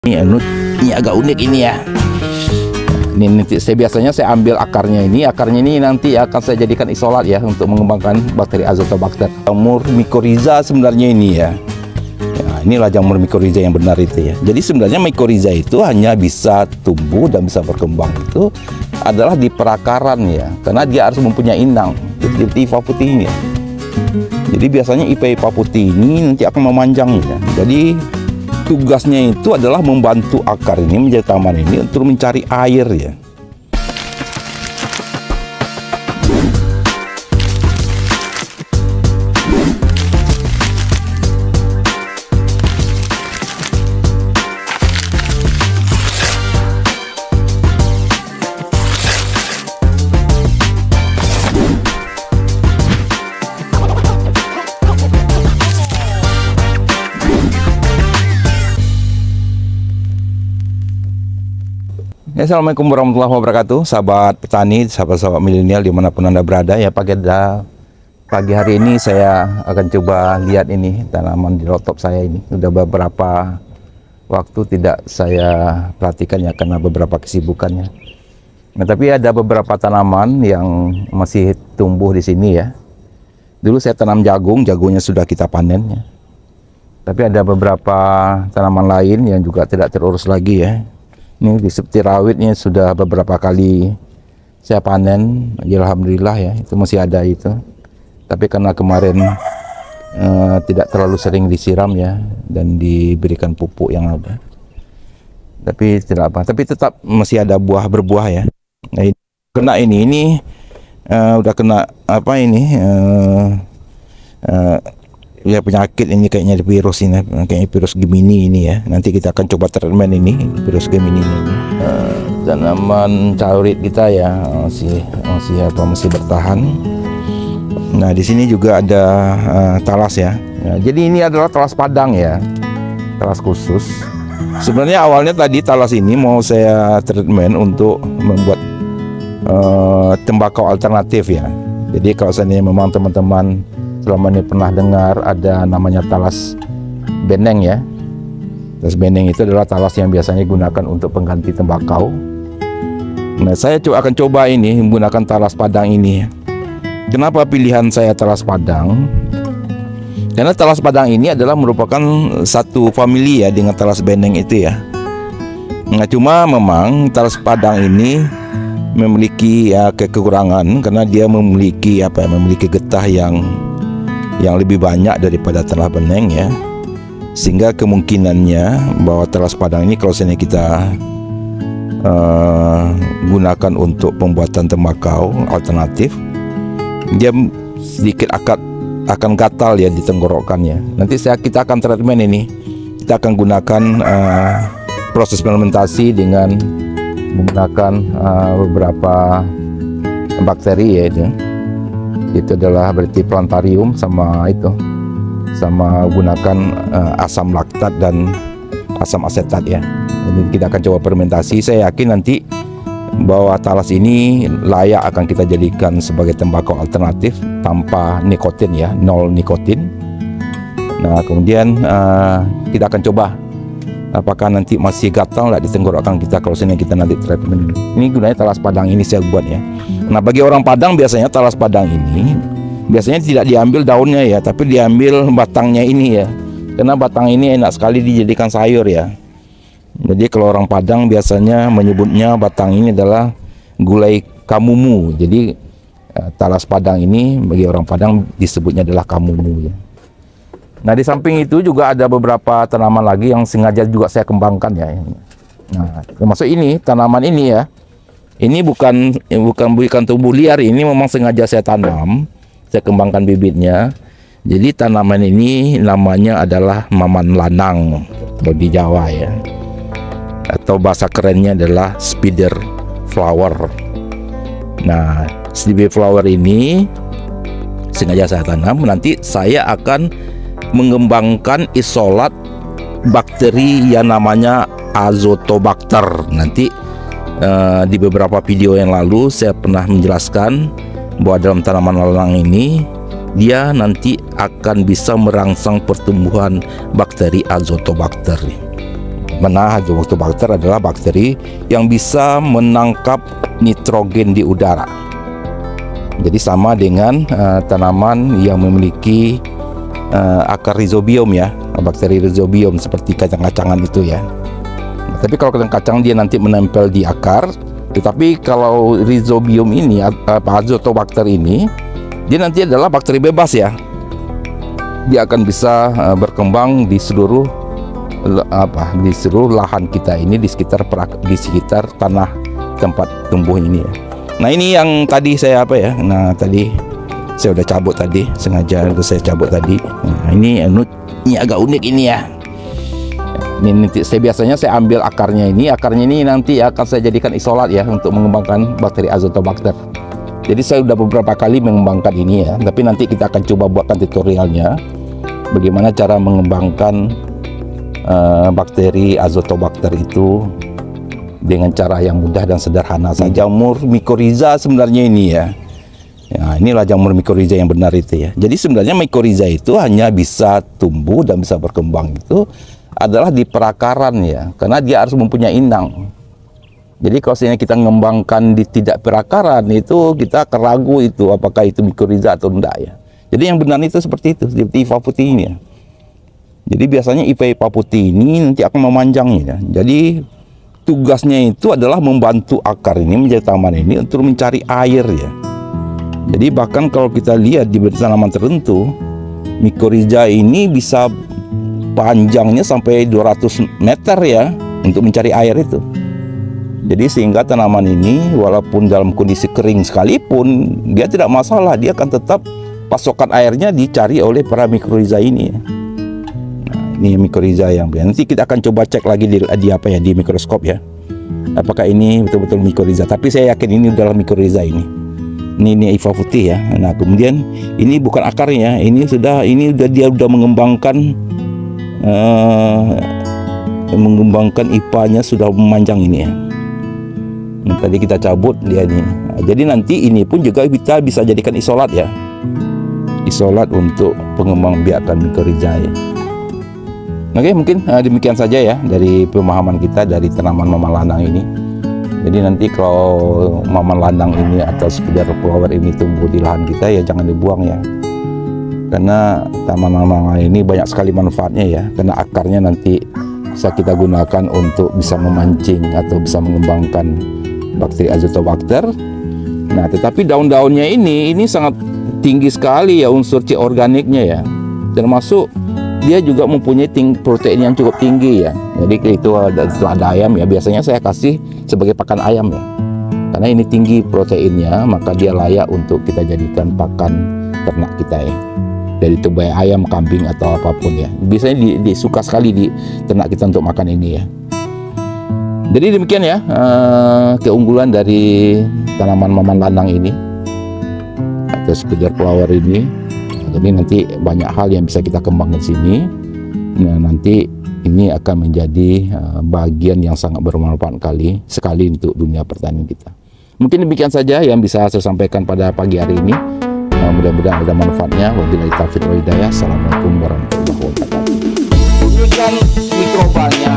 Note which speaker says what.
Speaker 1: Ini agak unik ini ya. Ini nanti biasanya saya ambil akarnya ini nanti akan saya jadikan isolat ya untuk mengembangkan bakteri Azotobacter. Jamur mycorrhiza sebenarnya ini ya. Inilah jamur mycorrhiza yang benar itu ya. Jadi sebenarnya mycorrhiza itu hanya bisa tumbuh dan bisa berkembang itu adalah di perakaran ya, karena dia harus mempunyai inang seperti IPA putih ini ya. Jadi biasanya IPA putih ini nanti akan memanjang ya. Jadi tugasnya itu adalah membantu akar ini menjadi taman ini untuk mencari air ya. Assalamualaikum warahmatullahi wabarakatuh, sahabat petani, sahabat-sahabat milenial dimanapun Anda berada ya. Pagi hari ini saya akan coba lihat ini tanaman di rooftop saya ini. Sudah beberapa waktu tidak saya perhatikan ya karena beberapa kesibukannya. Nah, tapi ada beberapa tanaman yang masih tumbuh di sini ya. Dulu saya tanam jagung, jagungnya sudah kita panen ya. Tapi ada beberapa tanaman lain yang juga tidak terurus lagi ya. Ini seperti rawitnya sudah beberapa kali saya panen, alhamdulillah ya, itu masih ada itu. Tapi karena kemarin tidak terlalu sering disiram ya dan diberikan pupuk yang ada. Tapi tidak apa, tapi tetap masih ada berbuah ya. Nah, kena ini udah kena apa ini? Ya penyakit ini kayaknya virus ini, kayaknya virus Gemini ini ya. Nanti kita akan coba treatment ini virus Gemini ini. Tanaman cawrit kita ya masih bertahan. Nah di sini juga ada talas ya. Jadi ini adalah talas padang ya, talas khusus. Sebenarnya awalnya tadi talas ini mau saya treatment untuk membuat tembakau alternatif ya. Jadi kalau seandainya memang teman-teman selama ini pernah dengar ada namanya talas beneng ya. Talas beneng itu adalah talas yang biasanya digunakan untuk pengganti tembakau. Nah, saya akan coba ini menggunakan talas padang ini. Kenapa pilihan saya talas padang? Karena talas padang ini adalah merupakan satu famili ya dengan talas beneng itu ya. Nah, cuma memang talas padang ini memiliki kekurangan karena dia memiliki memiliki getah yang lebih banyak daripada talas beneng ya, sehingga kemungkinannya bahwa talas padang ini kalau misalnya kita gunakan untuk pembuatan tembakau alternatif, dia sedikit akan gatal ya di tenggorokannya. Nanti kita akan treatment ini, kita akan gunakan proses fermentasi dengan menggunakan beberapa bakteri ya itu adalah berarti plantarium sama gunakan asam laktat dan asam asetat ya. Jadi kita akan coba fermentasi. Saya yakin nanti bahwa talas ini layak akan kita jadikan sebagai tembakau alternatif tanpa nikotin ya, nol nikotin. Nah kemudian kita akan coba apakah nanti masih gatal nggak di tenggorokan kita kalau kita nanti treatment. Ini gunanya talas padang ini saya buat ya. Nah bagi orang Padang biasanya talas padang ini biasanya tidak diambil daunnya ya, tapi diambil batangnya ini ya, karena batang ini enak sekali dijadikan sayur ya. Jadi kalau orang Padang biasanya menyebutnya batang ini adalah gulai kamumu. Jadi talas padang ini bagi orang Padang disebutnya adalah kamumu ya. Nah di samping itu juga ada beberapa tanaman lagi yang sengaja juga saya kembangkan ya. Nah termasuk ini tanaman ini ya. Ini bukan tumbuh liar, ini memang sengaja saya tanam, saya kembangkan bibitnya. Jadi tanaman ini namanya adalah maman lanang kalau di Jawa ya. Atau bahasa kerennya adalah spider flower. Nah, spider flower ini sengaja saya tanam, nanti saya akan mengembangkan isolat bakteri yang namanya Azotobacter. Nanti di beberapa video yang lalu saya pernah menjelaskan bahwa dalam tanaman lalang ini dia nanti akan bisa merangsang pertumbuhan bakteri Azotobacter. mana Azotobacter adalah bakteri yang bisa menangkap nitrogen di udara. Jadi sama dengan tanaman yang memiliki akar rhizobium ya, bakteri rhizobium seperti kacang-kacangan itu ya. Nah, tapi kalau kacang-kacang dia nanti menempel di akar, tetapi kalau rhizobium ini, Azotobacter ini, dia nanti adalah bakteri bebas ya. Dia akan bisa berkembang di seluruh lahan kita ini, di sekitar tanah tempat tumbuh ini ya. Nah ini yang tadi saya nah tadi saya udah cabut tadi, sengaja itu saya cabut tadi. Nah ini agak unik ini ya. Ini biasanya saya ambil akarnya ini nanti akan saya jadikan isolat ya untuk mengembangkan bakteri Azotobacter. Jadi saya udah beberapa kali mengembangkan ini ya, tapi nanti kita akan coba buatkan tutorialnya bagaimana cara mengembangkan bakteri Azotobacter itu dengan cara yang mudah dan sederhana saja. Jamur mycorrhiza sebenarnya ini ya. Ya, inilah jamur mycorrhiza yang benar itu ya. Jadi sebenarnya mycorrhiza itu hanya bisa tumbuh dan bisa berkembang itu adalah di perakaran ya, karena dia harus mempunyai inang. Jadi kalau misalnya kita mengembangkan di tidak perakaran itu kita akan ragu itu apakah itu mycorrhiza atau enggak ya. Jadi yang benar itu seperti itu, seperti IVA putih ini ya. Jadi biasanya IVA putih ini nanti akan memanjangnya ya. Jadi tugasnya itu adalah membantu akar ini menjadi tanaman ini untuk mencari air ya. Jadi bahkan kalau kita lihat di tanaman tertentu, mycorrhiza ini bisa panjangnya sampai 200 meter ya untuk mencari air itu. Jadi sehingga tanaman ini walaupun dalam kondisi kering sekalipun dia tidak masalah, dia akan tetap pasokan airnya dicari oleh para mycorrhiza ini. Nah, ini mycorrhiza yang nanti kita akan coba cek lagi di mikroskop ya. Apakah ini betul-betul mycorrhiza? Tapi saya yakin ini adalah mycorrhiza ini. Ini IVA putih ya. Nah, kemudian ini bukan akarnya, dia sudah mengembangkan IPA-nya sudah memanjang ini ya. Nah, tadi kita cabut dia ini. Nah, jadi nanti ini pun juga kita bisa jadikan isolat ya. Isolat untuk pengembang biakan mycorrhiza ya. Oke, mungkin demikian saja ya dari pemahaman kita dari tanaman mama lanang ini. Jadi nanti kalau mama lanang ini atau spider flower ini tumbuh di lahan kita ya jangan dibuang ya. Karena tanaman mama ini banyak sekali manfaatnya ya. Karena akarnya nanti bisa kita gunakan untuk bisa memancing atau bisa mengembangkan bakteri Azotobacter. Nah, tetapi daun-daunnya ini sangat tinggi sekali ya unsur C organiknya ya. Termasuk dia juga mempunyai protein yang cukup tinggi ya. Jadi itu setelah ada ayam ya biasanya saya kasih sebagai pakan ayam ya. Karena ini tinggi proteinnya, maka dia layak untuk kita jadikan pakan ternak kita ya. Dari itu baik ayam, kambing atau apapun ya. Biasanya disuka sekali di ternak kita untuk makan ini ya. Jadi demikian ya keunggulan dari tanaman mama lanang ini atau spider flower ini. Jadi nanti banyak hal yang bisa kita kembangkan di sini. Nah, nanti ini akan menjadi bagian yang sangat bermanfaat sekali untuk dunia pertanian kita. Mungkin demikian saja yang bisa saya sampaikan pada pagi hari ini. Mudah-mudahan ada manfaatnya. Wabillahi taufiq wal hidayah. Assalamualaikum warahmatullahi wabarakatuh. Gunakan mikrobanya.